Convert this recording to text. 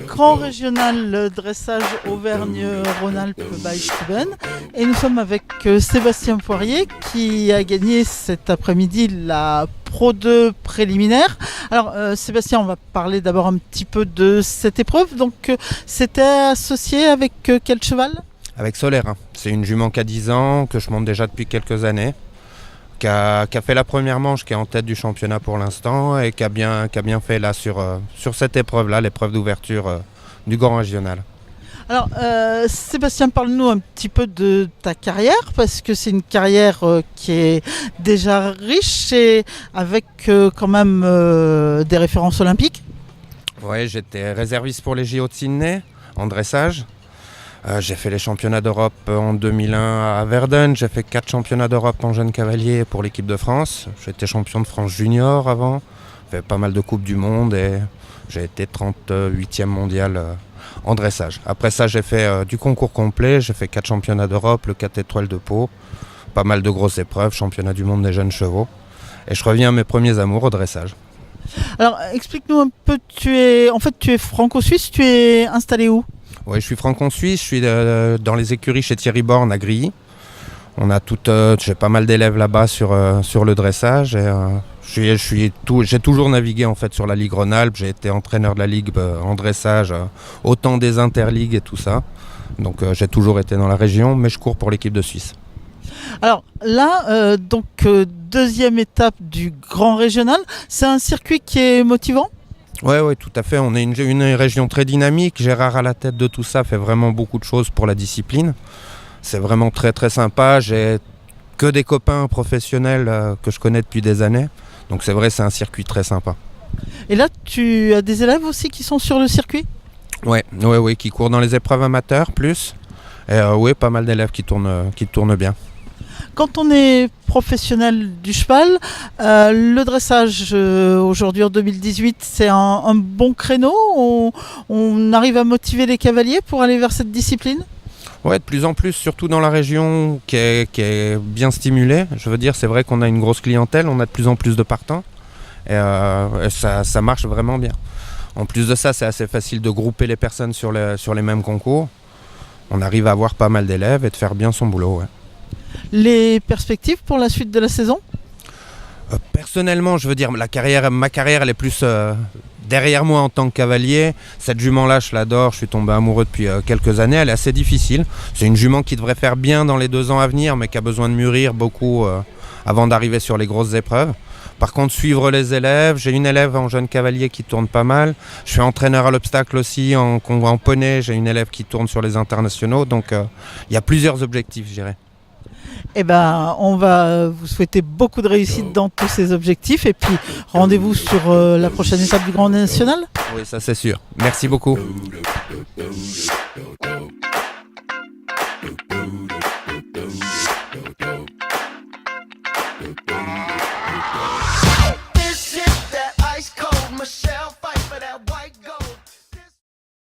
Grand régional dressage Auvergne-Rhône-Alpes by Stuben. Et nous sommes avec Sébastien Poirier qui a gagné cet après-midi la Pro 2 préliminaire. Alors Sébastien, on va parler d'abord un petit peu de cette épreuve. Donc c'était associé avec quel cheval ? Avec Solaire. C'est une jument qui a 10 ans, que je monte déjà depuis quelques années. Qui a fait la première manche, qui est en tête du championnat pour l'instant et qui a bien fait là sur cette épreuve-là, l'épreuve d'ouverture du Grand Régional. Alors Sébastien, parle-nous un petit peu de ta carrière, parce que c'est une carrière qui est déjà riche et avec quand même des références olympiques. Oui, j'étais réserviste pour les JO de Sydney en dressage. J'ai fait les championnats d'Europe en 2001 à Verdun, j'ai fait 4 championnats d'Europe en jeune cavalier pour l'équipe de France. J'étais champion de France junior avant, j'ai fait pas mal de coupes du monde et j'ai été 38e mondial en dressage. Après ça, j'ai fait du concours complet, j'ai fait 4 championnats d'Europe, le 4 étoiles de Pau, pas mal de grosses épreuves, championnat du monde des jeunes chevaux. Et je reviens à mes premiers amours au dressage. Alors explique-nous un peu, tu es franco-suisse, tu es installé où ? Oui, je suis franco-suisse, je suis dans les écuries chez Thierry Borne à Grilly. J'ai pas mal d'élèves là-bas sur le dressage. Et, j'ai toujours navigué en fait sur la Ligue Rhône-Alpes. J'ai été entraîneur de la Ligue en dressage, autant des interligues et tout ça. Donc j'ai toujours été dans la région, mais je cours pour l'équipe de Suisse. Alors là, deuxième étape du Grand Régional, c'est un circuit qui est motivant ? Oui, tout à fait. On est une région très dynamique. Gérard à la tête de tout ça fait vraiment beaucoup de choses pour la discipline. C'est vraiment très très sympa. J'ai que des copains professionnels que je connais depuis des années. Donc c'est vrai, c'est un circuit très sympa. Et là, tu as des élèves aussi qui sont sur le circuit ? Oui, qui courent dans les épreuves amateurs plus. Et oui, pas mal d'élèves qui tournent bien. Quand on est professionnel du cheval, le dressage aujourd'hui en 2018, c'est un bon créneau. On arrive à motiver les cavaliers pour aller vers cette discipline ? Oui, de plus en plus, surtout dans la région qui est bien stimulée. Je veux dire, c'est vrai qu'on a une grosse clientèle, on a de plus en plus de partants. Et ça marche vraiment bien. En plus de ça, c'est assez facile de grouper les personnes sur les mêmes concours. On arrive à avoir pas mal d'élèves et de faire bien son boulot. Ouais. Les perspectives pour la suite de la saison ? Personnellement, je veux dire, ma carrière, elle est plus derrière moi en tant que cavalier. Cette jument-là, je l'adore, je suis tombé amoureux depuis quelques années. Elle est assez difficile. C'est une jument qui devrait faire bien dans les 2 ans à venir, mais qui a besoin de mûrir beaucoup avant d'arriver sur les grosses épreuves. Par contre, suivre les élèves, j'ai une élève en jeune cavalier qui tourne pas mal. Je suis entraîneur à l'obstacle aussi, en poney, j'ai une élève qui tourne sur les internationaux. Donc, il y a plusieurs objectifs, je dirais. Eh ben, on va vous souhaiter beaucoup de réussite dans tous ces objectifs. Et puis, rendez-vous sur la prochaine étape du Grand National. Oui, ça c'est sûr. Merci beaucoup.